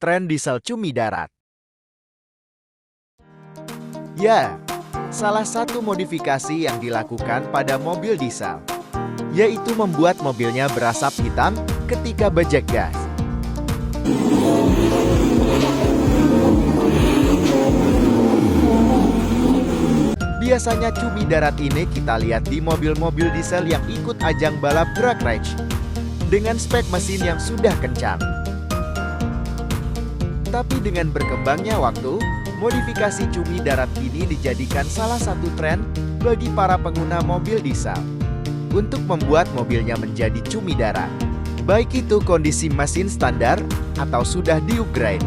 tren diesel cumi darat. Ya, salah satu modifikasi yang dilakukan pada mobil diesel, yaitu membuat mobilnya berasap hitam ketika bejek gas. Biasanya cumi darat ini kita lihat di mobil-mobil diesel yang ikut ajang balap drag race dengan spek mesin yang sudah kencang. Tapi dengan berkembangnya waktu, modifikasi cumi darat ini dijadikan salah satu tren bagi para pengguna mobil diesel untuk membuat mobilnya menjadi cumi darat, baik itu kondisi mesin standar atau sudah di-upgrade.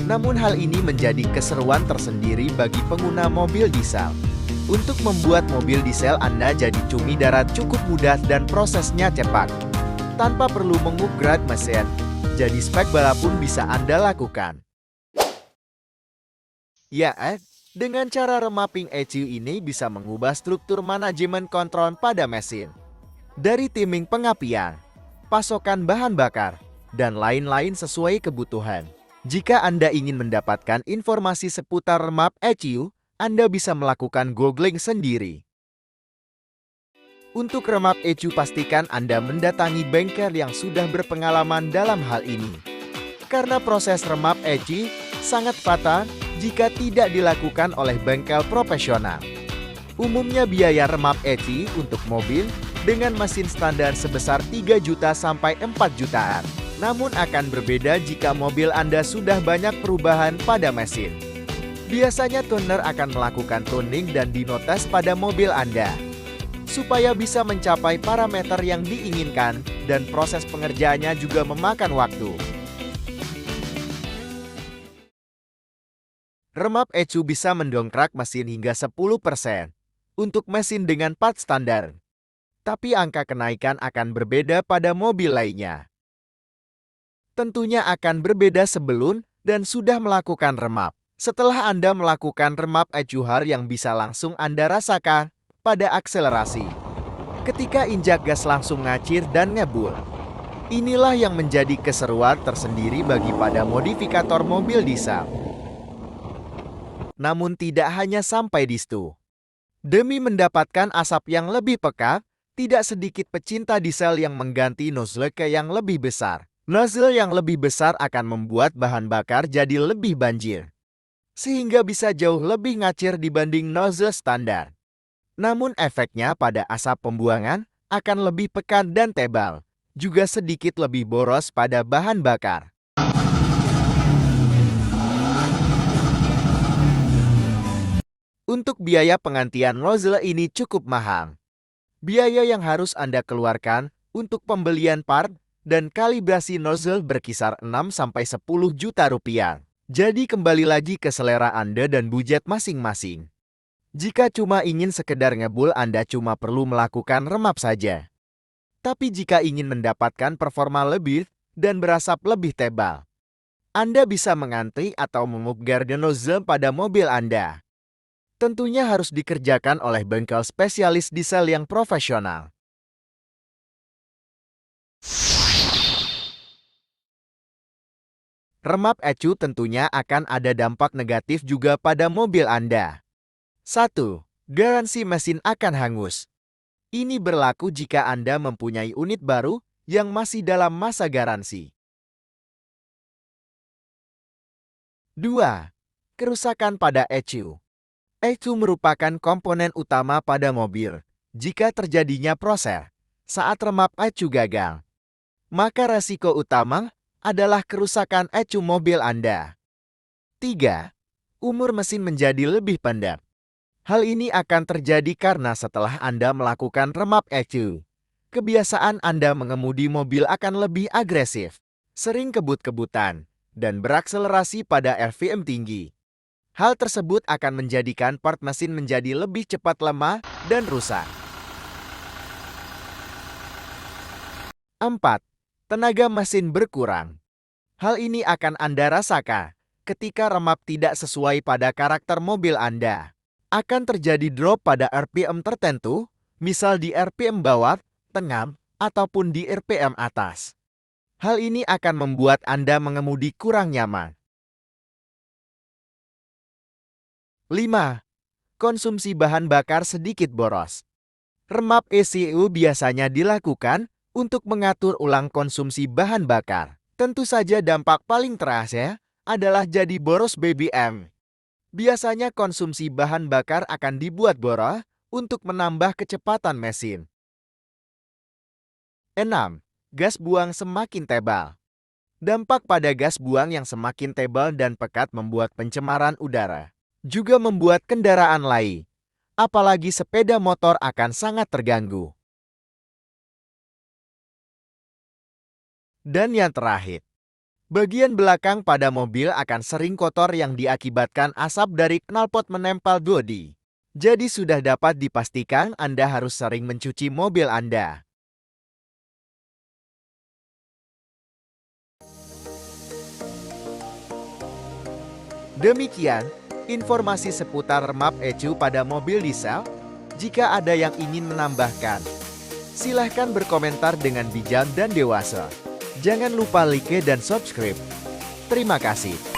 Namun hal ini menjadi keseruan tersendiri bagi pengguna mobil diesel. Untuk membuat mobil diesel Anda jadi cumi darat cukup mudah dan prosesnya cepat, tanpa perlu mengupgrade mesin. Jadi spek balap pun bisa Anda lakukan. Ya, dengan cara remapping ECU ini bisa mengubah struktur manajemen kontrol pada mesin. Dari timing pengapian, pasokan bahan bakar, dan lain-lain sesuai kebutuhan. Jika Anda ingin mendapatkan informasi seputar remap ECU, Anda bisa melakukan googling sendiri. Untuk remap ECU pastikan Anda mendatangi bengkel yang sudah berpengalaman dalam hal ini. Karena proses remap ECU sangat fatal jika tidak dilakukan oleh bengkel profesional. Umumnya biaya remap ECU untuk mobil dengan mesin standar sebesar 3 juta sampai 4 jutaan. Namun akan berbeda jika mobil Anda sudah banyak perubahan pada mesin. Biasanya tuner akan melakukan tuning dan dinotes pada mobil Anda, supaya bisa mencapai parameter yang diinginkan dan proses pengerjaannya juga memakan waktu. Remap ECU bisa mendongkrak mesin hingga 10% untuk mesin dengan part standar. Tapi angka kenaikan akan berbeda pada mobil lainnya. Tentunya akan berbeda sebelum dan sudah melakukan remap. Setelah Anda melakukan remap ECU yang bisa langsung Anda rasakan pada akselerasi. Ketika injak gas langsung ngacir dan ngebul. Inilah yang menjadi keseruan tersendiri bagi pada modifikator mobil diesel. Namun tidak hanya sampai di situ. Demi mendapatkan asap yang lebih pekat, tidak sedikit pecinta diesel yang mengganti nozzle ke yang lebih besar. Nozzle yang lebih besar akan membuat bahan bakar jadi lebih banjir, sehingga bisa jauh lebih ngacir dibanding nozzle standar. Namun efeknya pada asap pembuangan akan lebih pekat dan tebal, juga sedikit lebih boros pada bahan bakar. Untuk biaya penggantian nozzle ini cukup mahal. Biaya yang harus Anda keluarkan untuk pembelian part dan kalibrasi nozzle berkisar 6-10 juta rupiah. Jadi kembali lagi ke selera Anda dan budget masing-masing. Jika cuma ingin sekedar ngebul, Anda cuma perlu melakukan remap saja. Tapi jika ingin mendapatkan performa lebih dan berasap lebih tebal, Anda bisa mengantri atau mengupgrade nozzle pada mobil Anda. Tentunya harus dikerjakan oleh bengkel spesialis diesel yang profesional. Remap ECU tentunya akan ada dampak negatif juga pada mobil Anda. 1. Garansi mesin akan hangus. Ini berlaku jika Anda mempunyai unit baru yang masih dalam masa garansi. 2. Kerusakan pada ECU. ECU merupakan komponen utama pada mobil. Jika terjadinya proses saat remap ECU gagal, maka resiko utama adalah kerusakan ECU mobil Anda. 3. Umur mesin menjadi lebih pendek. Hal ini akan terjadi karena setelah Anda melakukan remap ECU, kebiasaan Anda mengemudi mobil akan lebih agresif, sering kebut-kebutan, dan berakselerasi pada RPM tinggi. Hal tersebut akan menjadikan part mesin menjadi lebih cepat lemah dan rusak. 4. Tenaga mesin berkurang. Hal ini akan Anda rasakan ketika remap tidak sesuai pada karakter mobil Anda. Akan terjadi drop pada RPM tertentu, misal di RPM bawah, tengah, ataupun di RPM atas. Hal ini akan membuat Anda mengemudi kurang nyaman. 5. Konsumsi bahan bakar sedikit boros. Remap ECU biasanya dilakukan untuk mengatur ulang konsumsi bahan bakar. Tentu saja dampak paling terasa adalah jadi boros BBM. Biasanya konsumsi bahan bakar akan dibuat boros untuk menambah kecepatan mesin. 6. Gas buang semakin tebal. Dampak pada gas buang yang semakin tebal dan pekat membuat pencemaran udara. Juga membuat kendaraan lain, apalagi sepeda motor, akan sangat terganggu. Dan yang terakhir, bagian belakang pada mobil akan sering kotor yang diakibatkan asap dari knalpot menempel bodi. Jadi sudah dapat dipastikan Anda harus sering mencuci mobil Anda. Demikian informasi seputar remap ECU pada mobil diesel. Jika ada yang ingin menambahkan, silahkan berkomentar dengan bijak dan dewasa. Jangan lupa like dan subscribe. Terima kasih.